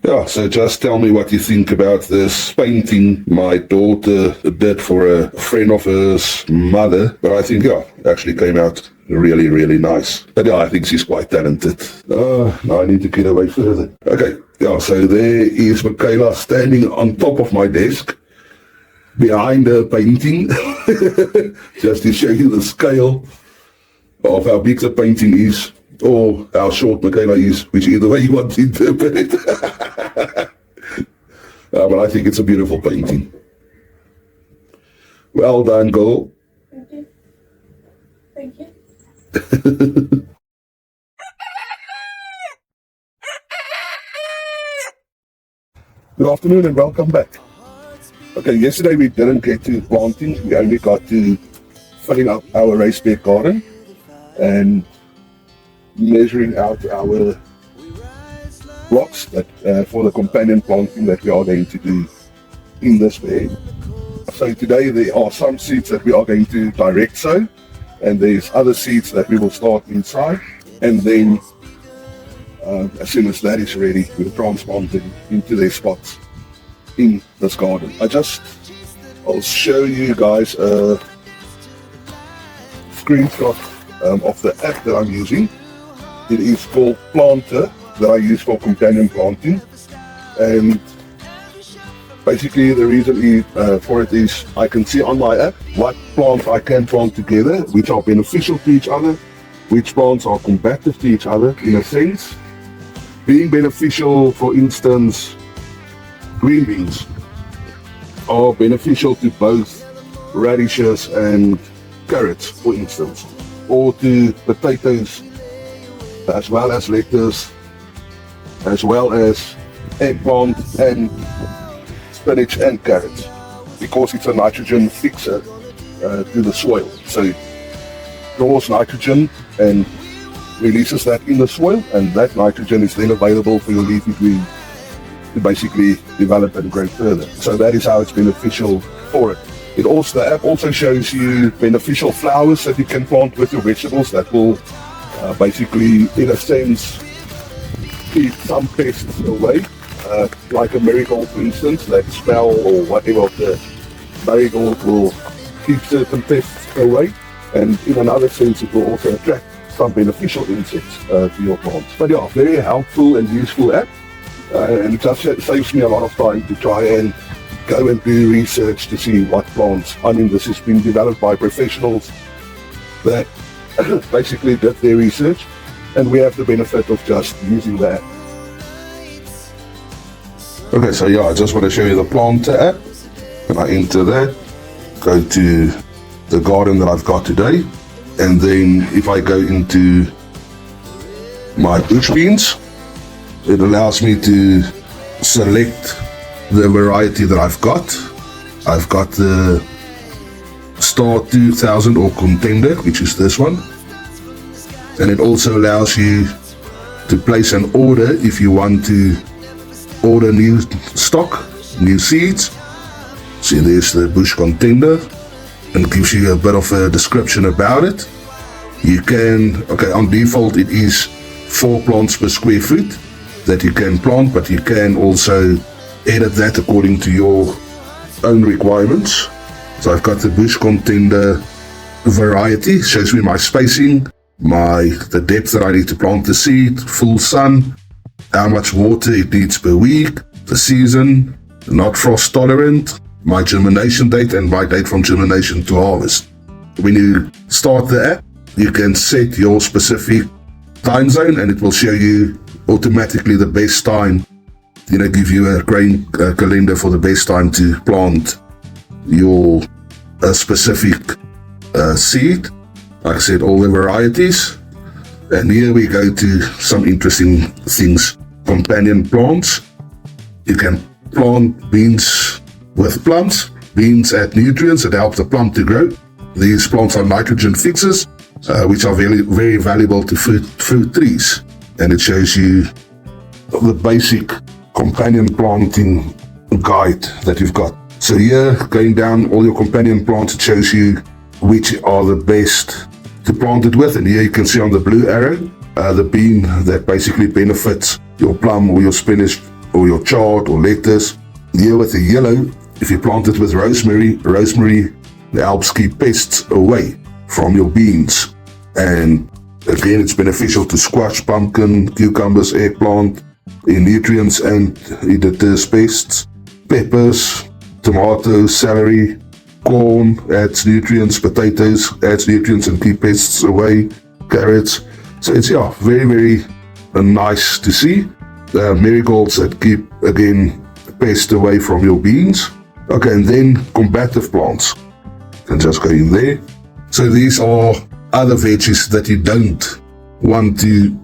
Yeah, so just tell me what you think about this painting my daughter did for a friend of hers mother. But I think, yeah, it actually came out really, really nice. But yeah, I think she's quite talented. Now I need to get away further. Okay, yeah, so there is Michaela standing on top of my desk, behind her painting, just to show you the scale of how big the painting is, or how short Michaela is, whichever way you want to interpret it. But I think it's a beautiful painting. Well done, girl. Thank you. Thank you. Good afternoon and welcome back. Okay, yesterday we didn't get to planting, we only got to filling up our raised bed garden and measuring out our blocks that, for the companion planting that we are going to do in this bed. So today there are some seeds that we are going to direct sow, and there's other seeds that we will start inside, and then as soon as that is ready, we'll transplant them into their spots in this garden. I'll show you guys a screenshot of the app that I'm using. It is called Planter, that I use for companion planting, and basically the reason for it is I can see on my app what plants I can plant together, which are beneficial to each other, which plants are combative to each other in a sense. Being beneficial, for instance, green beans are beneficial to both radishes and carrots, for instance, or to potatoes, as well as lettuce, as well as eggplant and spinach and carrots, because it's a nitrogen fixer to the soil. So it draws nitrogen and releases that in the soil, and that nitrogen is then available for your leafy greens to basically develop and grow further. So that is how it's beneficial for it. The app also shows you beneficial flowers that you can plant with your vegetables that will basically, in a sense, keep some pests away, like a marigold, for instance. That smell or whatever of the marigold will keep certain pests away, and in another sense it will also attract some beneficial insects to your plants. But yeah, very helpful and useful app, and it just saves me a lot of time to try and go and do research to see what plants. I mean, this has been developed by professionals that basically did their research, and we have the benefit of just using that. Okay, so yeah, I just want to show you the Planter app. When I enter that, go to the garden that I've got today, and then if I go into my bush beans, it allows me to select the variety that I've got. I've got the Star 2000 or Contender, which is this one, and it also allows you to place an order if you want to order new stock, new seeds. See, there's the Bush Contender, and it gives you a bit of a description about it. You can, okay, on default it is 4 plants per square foot that you can plant, but you can also edit that according to your own requirements. So I've got the Bush Contender variety, shows me my spacing, the depth that I need to plant the seed, full sun, how much water it needs per week, the season, not frost tolerant, my germination date, and my date from germination to harvest. When you start the app, you can set your specific time zone, and it will show you automatically the best time, give you a grain calendar for the best time to plant your specific seed. Like I said, all the varieties. And here we go to some interesting things. Companion plants. You can plant beans with plants. Beans add nutrients that help the plant to grow. These plants are nitrogen fixers, which are very, very valuable to fruit trees. And it shows you the basic companion planting guide that you've got. So here, going down all your companion plants, it shows you which are the best to plant it with. And here you can see on the blue arrow, the bean that basically benefits your plum or your spinach or your chard or lettuce. Here with the yellow, if you plant it with rosemary helps keep pests away from your beans. And again, it's beneficial to squash, pumpkin, cucumbers, eggplant, in nutrients and it deters pests. Peppers, tomatoes, celery, corn adds nutrients, potatoes adds nutrients and keep pests away, carrots. So it's very, very nice to see. Marigolds that keep, again, pests away from your beans. Okay, and then combative plants. Can just go in there. So these are other veggies that you don't want to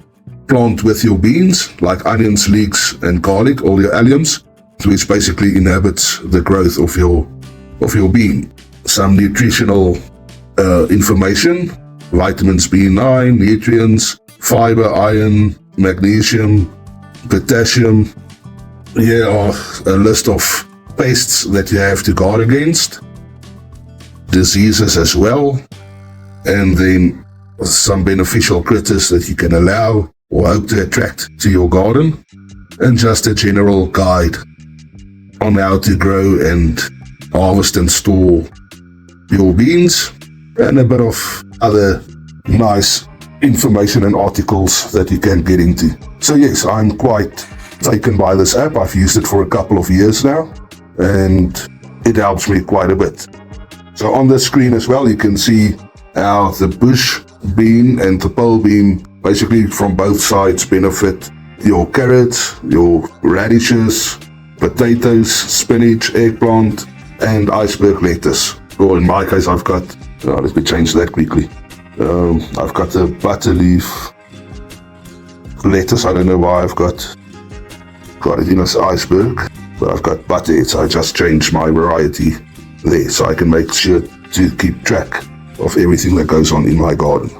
plant with your beans, like onions, leeks, and garlic, all your alliums, which basically inhibits the growth of your bean. Some nutritional information: vitamins B9, nutrients, fiber, iron, magnesium, potassium. Here are a list of pests that you have to guard against, diseases as well, and then some beneficial critters that you can allow or hope to attract to your garden, and just a general guide on how to grow and harvest and store your beans, and a bit of other nice information and articles that you can get into. So yes, I'm quite taken by this app. I've used it for a couple of years now, and it helps me quite a bit. So on the screen as well, you can see how the bush bean and the pole bean, basically from both sides, benefit your carrots, your radishes, potatoes, spinach, eggplant, and iceberg lettuce. Or in my case, I've got, let me change that quickly. I've got the butterleaf lettuce. I don't know why I've got it in as iceberg, but I've got butterhead, so I just changed my variety there so I can make sure to keep track of everything that goes on in my garden.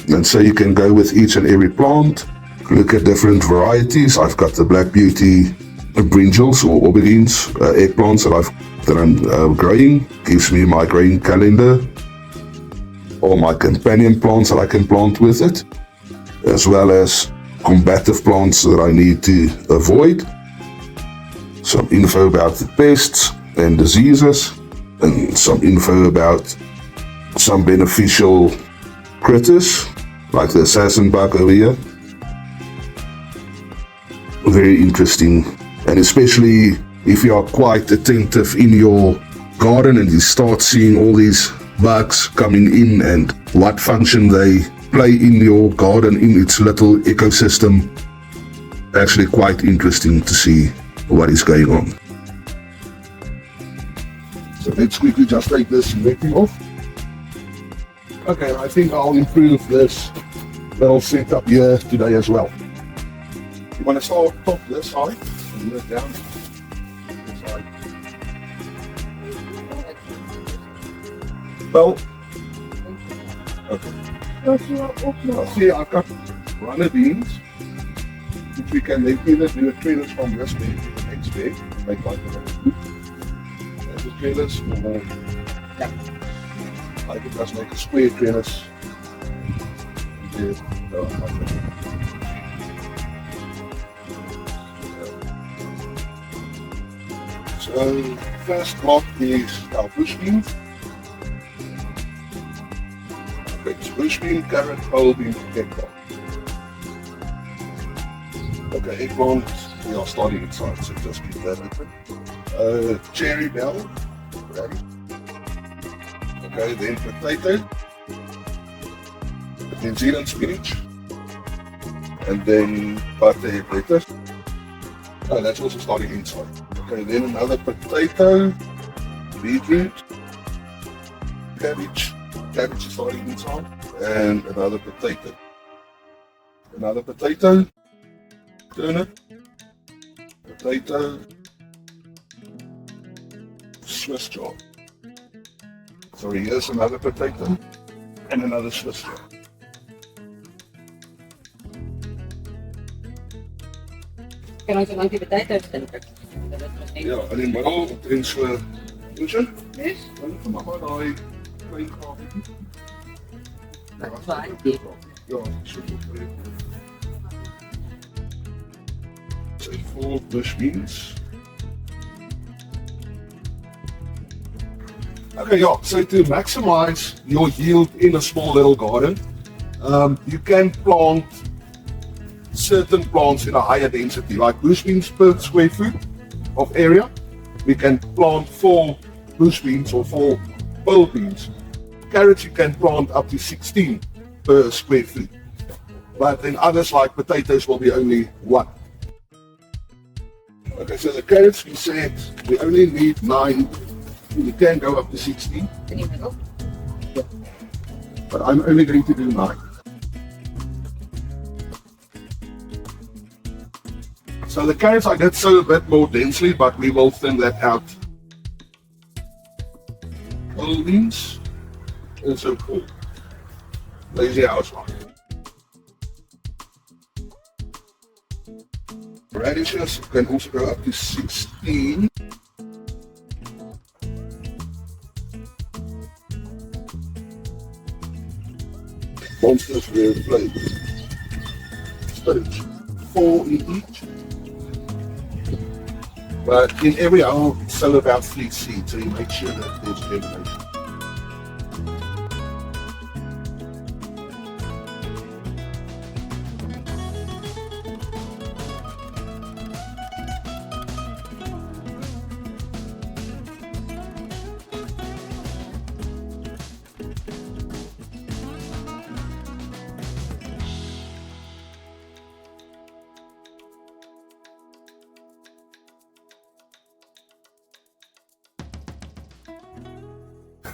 And so you can go with each and every plant, look at different varieties. I've got the Black Beauty brinjals or aubergines, eggplants that I'm growing. Gives me my growing calendar, or my companion plants that I can plant with it, as well as combative plants that I need to avoid. Some info about the pests and diseases, and some info about some beneficial critters, like the assassin bug over here. Very interesting, and especially if you are quite attentive in your garden and you start seeing all these bugs coming in and what function they play in your garden, in its little ecosystem. Actually quite interesting to see what is going on. So let's quickly just take this netting off. Okay, I think I'll improve this little setup here today as well. You want to start top this side and work down this side. Well, okay. I'll see, I've got runner beans, which we can then either do a trellis from this bed to the next bed, and make like a there's a trellis, or I could just make a square trellis. So first block is our bush bean. It's bush bean, carrot, pole bean, eggplant. Okay, eggplant, we are starting inside, so just keep that open. Cherry bell, okay, then potato, New Zealand spinach, and then butterhead lettuce. Oh, that's also starting inside. Okay, then another potato, beetroot, cabbage is starting inside, and another potato. Another potato, turnip, potato, Swiss chard. Sorry, here's another potato, and another Swiss chard. Kan ons dan die potatoes indruk? Ja, in die middel en so, Lucia? Yes. Dan vir mamma daai klein gaatjie. Wat fyn. Ja, so goed vir jou. So say 4 bush beans. Okay, yeah, so to maximize your yield in a small little garden, you can plant certain plants in a higher density, like bush beans per square foot of area. We can plant 4 bush beans or 4 pole beans. Carrots you can plant up to 16 per square foot. But then others like potatoes will be only 1. Okay, so the carrots we said we only need 9. We can go up to 16. In the middle. But I'm only going to do 9. So the carrots I did sow a bit more densely, but we will thin that out. Pole beans, also cool. Lazy house one. Radishes can also go up to 16. Monsters with flavors. Spinach, 4 in each. But in every I'll sow about 3 seeds, so you make sure that there's germination.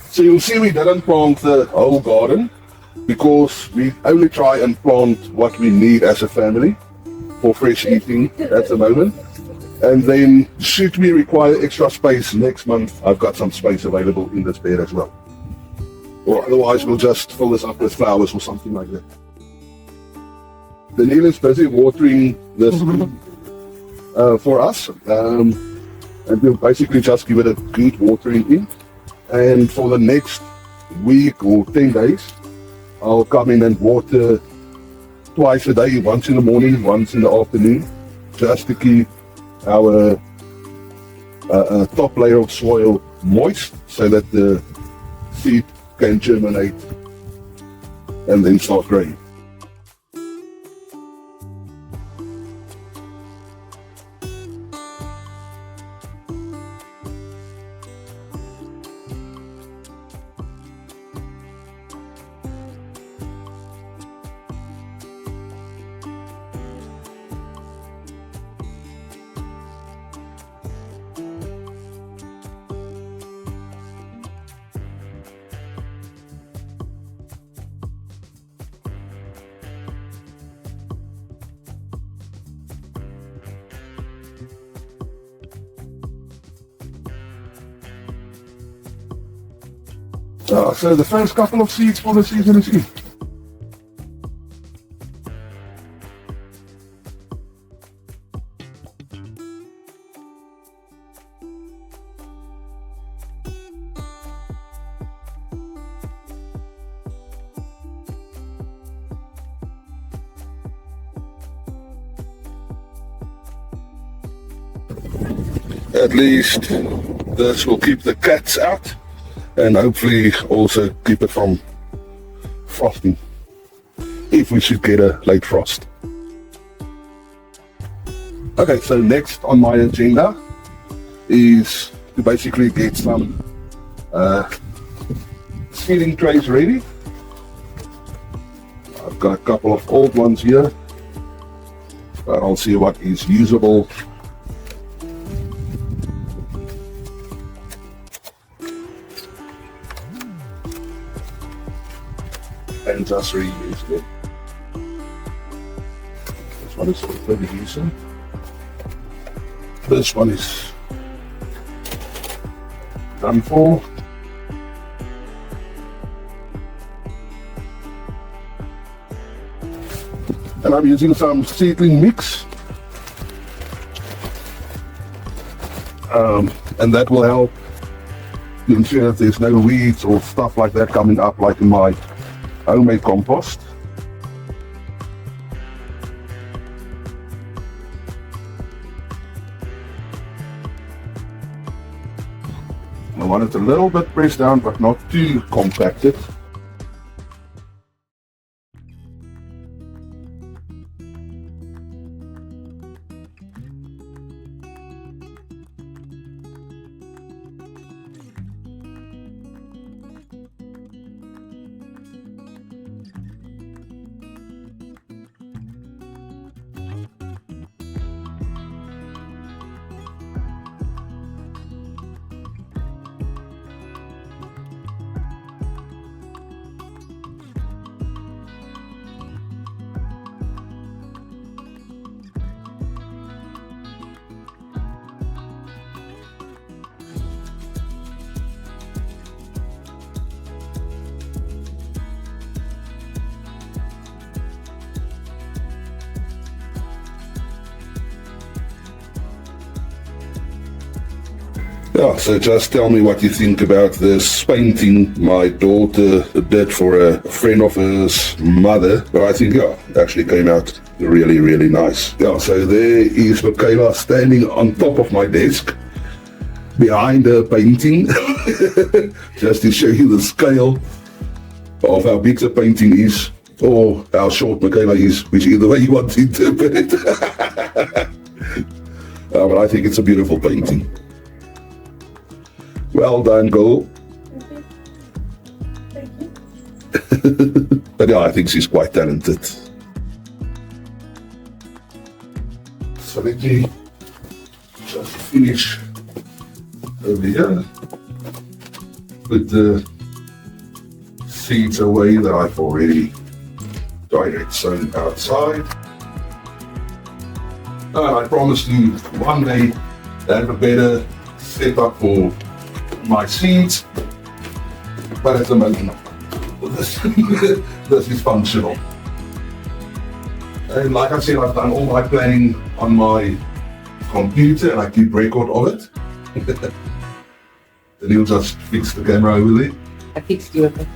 So you'll see we didn't plant the whole garden because we only try and plant what we need as a family for fresh eating at the moment. And then should we require extra space next month, I've got some space available in this bed as well. Or otherwise we'll just fill this up with flowers or something like that. Danielle is busy watering this for us. And we'll basically just give it a good watering in. And for the next week or 10 days, I'll come in and water twice a day, once in the morning, once in the afternoon, just to keep our top layer of soil moist so that the seed can germinate and then start growing. So the first couple of seeds for the season is in. At least this will keep the cats out. And hopefully also keep it from frosting, if we should get a late frost. Okay, so next on my agenda is to basically get some seeding trays ready. I've got a couple of old ones here, but I'll see what is usable. And just reuse it. This one is already using. This one is done for. And I'm using some seedling mix. And that will help to ensure that there's no weeds or stuff like that coming up like in my homemade compost. I want it a little bit pressed down, but not too compacted. Yeah, so just tell me what you think about this painting my daughter did for a friend of hers mother. But I think, yeah, it actually came out really, really nice. Yeah, so there is Michaela standing on top of my desk behind her painting, just to show you the scale of how big the painting is, or how short Michaela is, whichever way you want to interpret it. But I think it's a beautiful painting. Well done, girl. Thank you. But yeah, I think she's quite talented. So let me just finish over here. Put the seeds away that I've already direct sown outside. And I promise you one day have a better setup for my seeds, but at the moment this is functional. And like I said, I've done all my planning on my computer and I keep record of it. Then you'll just fix the camera over there. I fixed you with it.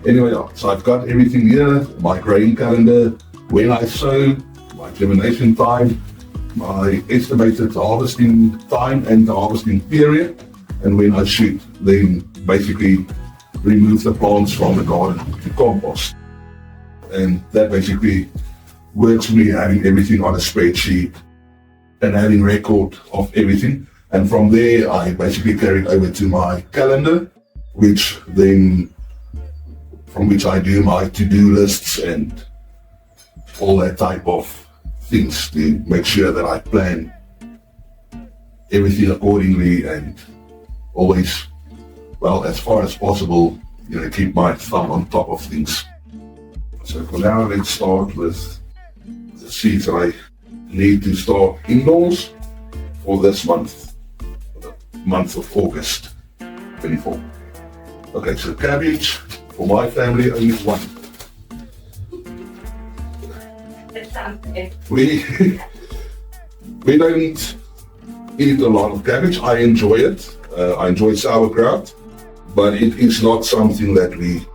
Anyway, yeah, so I've got everything here, my grain calendar, when I sow, my germination time, my estimated harvesting time and the harvesting period, and when I should then basically remove the plants from the garden to compost. And that basically works for me, having everything on a spreadsheet and having record of everything. And from there I basically carry it over to my calendar, from which I do my to-do lists and all that type of things to make sure that I plan everything accordingly and always, well, as far as possible, keep my thumb on top of things. So for now, let's start with the seeds that I need to start indoors for this month, the month of August 24. Okay, so cabbage, for my family, only one. We don't eat a lot of cabbage. I enjoy it. I enjoy sauerkraut, but it is not something that we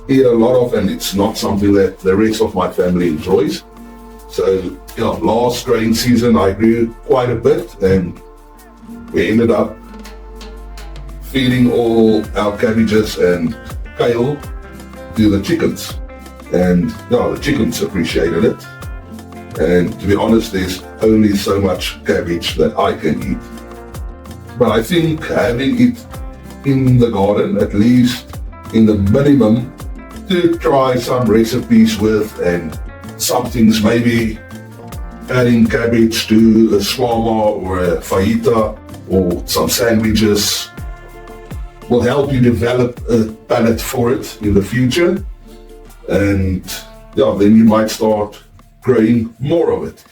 eat a lot of, and it's not something that the rest of my family enjoys. So, last grain season I grew quite a bit, and we ended up feeding all our cabbages and kale to the chickens, and the chickens appreciated it. And to be honest, there's only so much cabbage that I can eat. But I think having it in the garden, at least in the minimum, to try some recipes with, and some things, maybe adding cabbage to a shawarma or a fajita or some sandwiches, will help you develop a palate for it in the future. And then you might start growing more of it.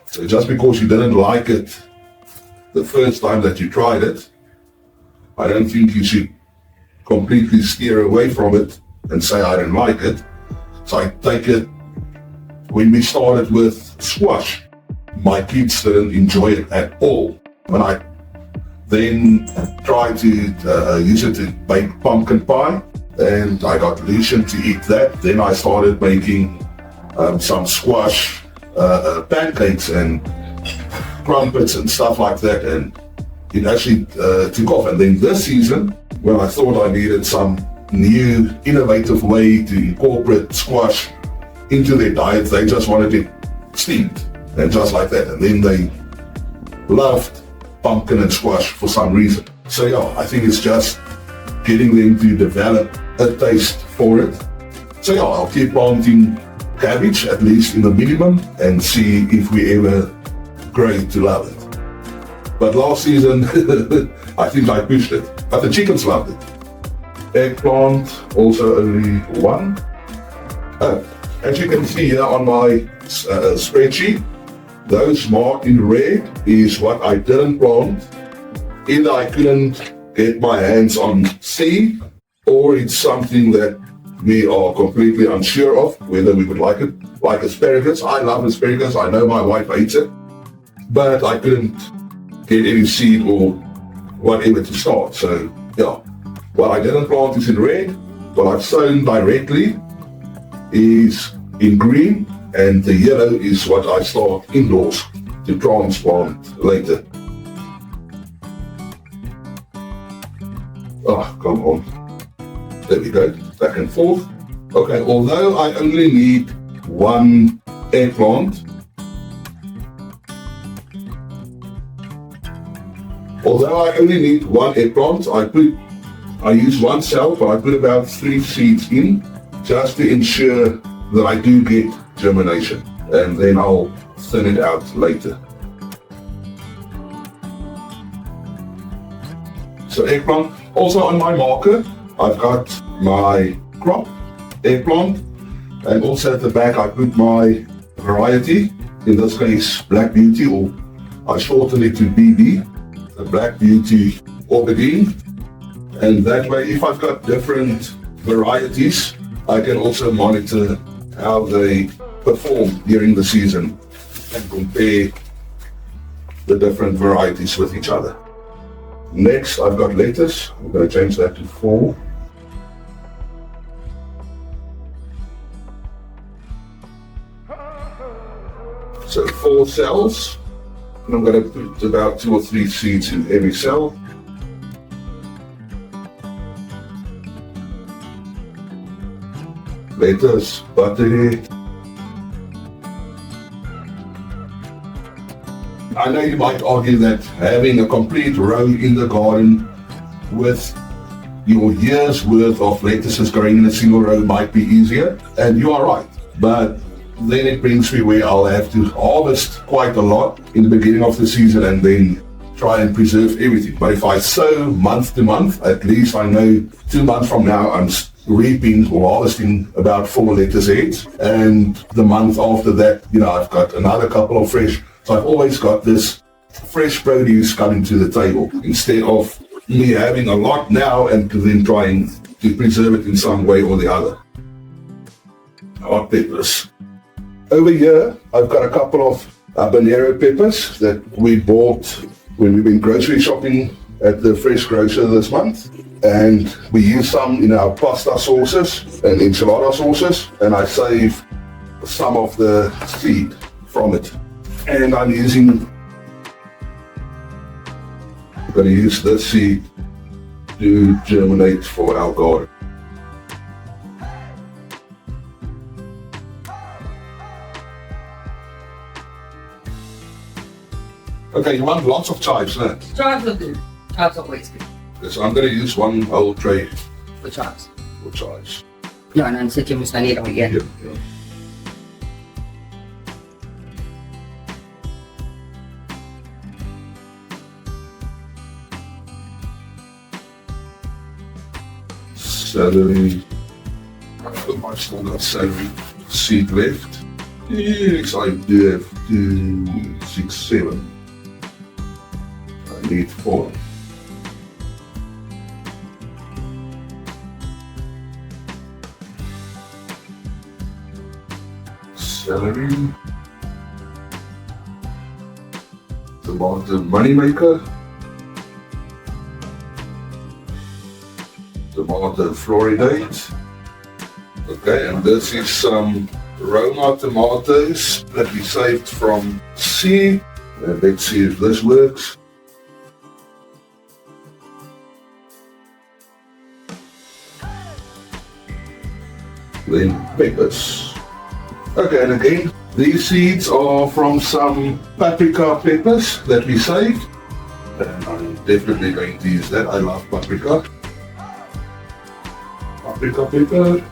So just because you didn't like it the first time that you tried it, I don't think you should completely steer away from it and say I don't like it. So I take it, when we started with squash, my kids didn't enjoy it at all. When I then tried to use it to bake pumpkin pie, and I got Lucian to eat that, then I started making some squash pancakes and crumpets and stuff like that, and it actually took off. And then this season, when I thought I needed some new innovative way to incorporate squash into their diet, they just wanted it steamed, and just like that. And then they loved pumpkin and squash for some reason. So yeah, I think it's just getting them to develop a taste for it. So yeah, I'll keep planting cabbage, at least in the minimum, and see if we ever grow to love it. But last season, I think I pushed it, but the chickens loved it. Eggplant, also only one. As you can see here on my spreadsheet, those marked in red is what I didn't plant. Either I couldn't get my hands on seed, or it's something that we are completely unsure of whether we would like it. Like asparagus, I love asparagus, I know my wife hates it, but I couldn't get any seed or whatever to start. So yeah, what I didn't plant is in red, what I've sown directly is in green, and the yellow is what I start indoors to transplant later. Oh, come on. There we go, back and forth. Okay, although I only need one eggplant, I use one cell, but I put about 3 seeds in, just to ensure that I do get germination, and then I'll thin it out later. So eggplant, also on my marker, I've got my crop, eggplant, and also at the back I put my variety, in this case Black Beauty, or I shorten it to BB, the Black Beauty Aubergine. And that way, if I've got different varieties, I can also monitor how they perform during the season and compare the different varieties with each other. Next, I've got lettuce. I'm going to change that to 4. So 4 cells, and I'm going to put about 2 or 3 seeds in every cell. Lettuce, butterhead. I know you might argue that having a complete row in the garden with your year's worth of lettuces growing in a single row might be easier, and you are right. But then it brings me where I'll have to harvest quite a lot in the beginning of the season and then try and preserve everything. But if I sow month to month, at least I know 2 months from now I'm reaping or harvesting about 4 lettuce heads, and the month after that, I've got another couple of fresh. So I've always got this fresh produce coming to the table, instead of me having a lot now and then trying to preserve it in some way or the other. Hot peppers. Over here, I've got a couple of habanero peppers that we bought when we went grocery shopping at the fresh grocer this month. And we use some in our pasta sauces and enchilada sauces, and I save some of the seed from it. And I'm going to use this seed to germinate for our garden. Okay, you want lots of chives, no? Chives are good. Chives are always good. So I'm going to use 1 whole tray For chives. for chives. Ja, en dan zet je hem zo neer again. Yeah, yeah. Celery. I've still got celery seed left. Yes, I do have 2, 6, 7. I need 4. Celery. Tomato moneymaker. Tomato floridate. Okay, and this is some Roma tomatoes that we saved from seed. And let's see if this works. then peppers. Okay, and again, these seeds are from some paprika peppers that we saved. And I'm definitely going to use that. I love paprika. Paprika pepper.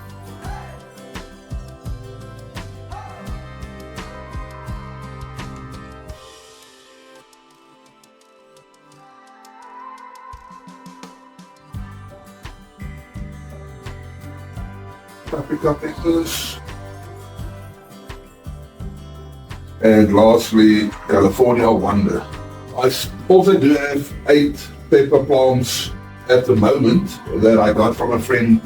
Paprika peppers. And lastly, California Wonder. I also do have 8 pepper plants at the moment that I got from a friend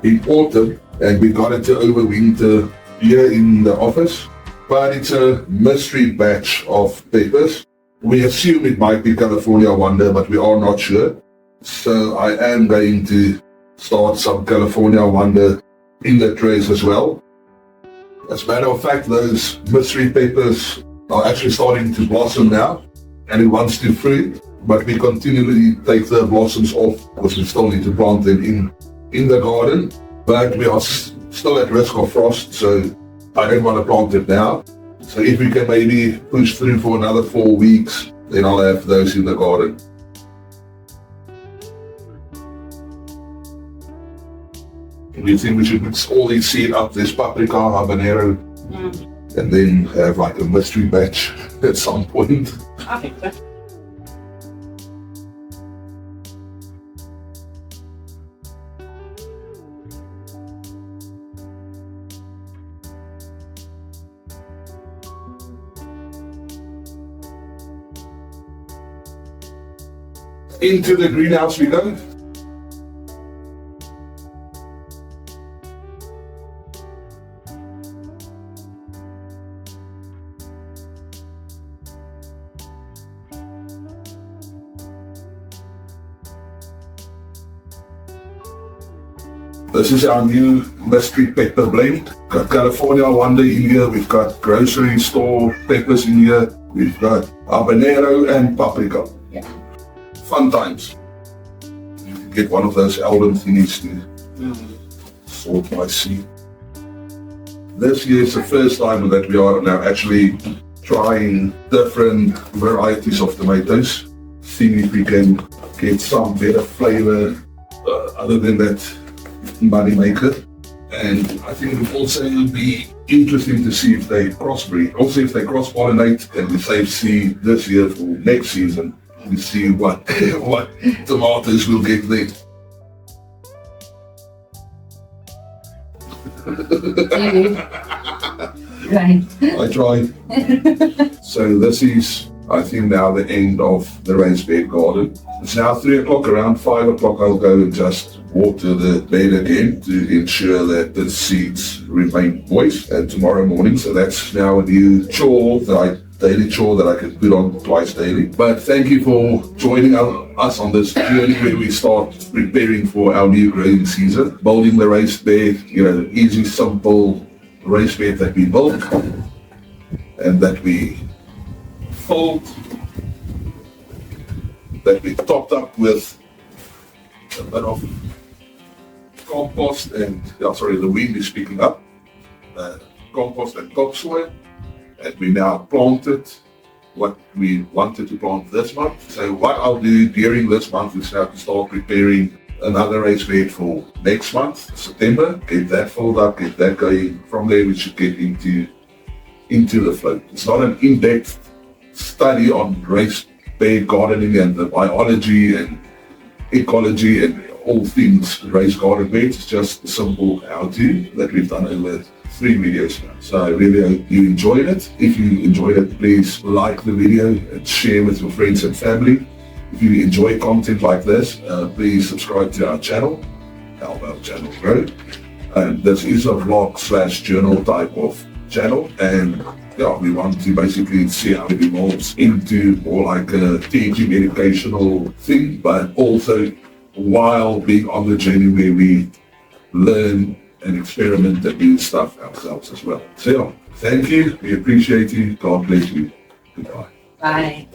in autumn, and we got it to overwinter here in the office. But it's a mystery batch of peppers. We assume it might be California Wonder, but we are not sure. So I am going to start some California Wonder in the trays as well. As a matter of fact, those mystery peppers are actually starting to blossom now, and it wants to fruit, but we continually take the blossoms off because we still need to plant them in the garden. But we are still at risk of frost, so I don't want to plant it now. So if we can maybe push through for another 4 weeks, then I'll have those in the garden. We think we should mix all these seeds up, this paprika, habanero, and then have like a mystery batch at some point. I think so. Into the greenhouse we go. This is our new mystery pepper blend. Got California Wonder in here, we've got grocery store peppers in here, we've got habanero and paprika. Yeah. Fun times. You can get one of those album thingies to sort my seed. This year is the first time that we are now actually trying different varieties of tomatoes, seeing if we can get some better flavor other than that money maker. And I think it will also be interesting to see if they crossbreed, also if they cross-pollinate, and we save seed this year for next season. We see what tomatoes we'll get there. Right. I tried. So this is, I think, now the end of the raised bed garden. It's now 3 o'clock, around 5 o'clock I'll go and just water the bed again to ensure that the seeds remain moist, and tomorrow morning, so that's now a new chore daily chore that I can put on twice daily. But thank you for joining us on this journey where we start preparing for our new growing season, building the raised bed, easy, simple raised bed that we built and that we filled, that we topped up with a bit of compost and, the wind is picking up, compost and topsoil. And we now planted what we wanted to plant this month. So what I'll do during this month is now to start preparing another raised bed for next month, September. Get that filled up, get that going. From there we should get into the flow. It's not an in-depth study on raised bed gardening and the biology and ecology and all things raised garden beds. It's just a simple how-to that we've done over 3 videos now. So I really hope you enjoyed it. If you enjoyed it, please like the video and share with your friends and family. If you enjoy content like this, please subscribe to our channel, help our channel grow. And this is a vlog/journal type of channel, and we want to basically see how it evolves into more like a teaching educational thing, but also while being on the journey where we learn and experiment and do stuff ourselves as well. So thank you, we appreciate you, God bless you, goodbye. Bye.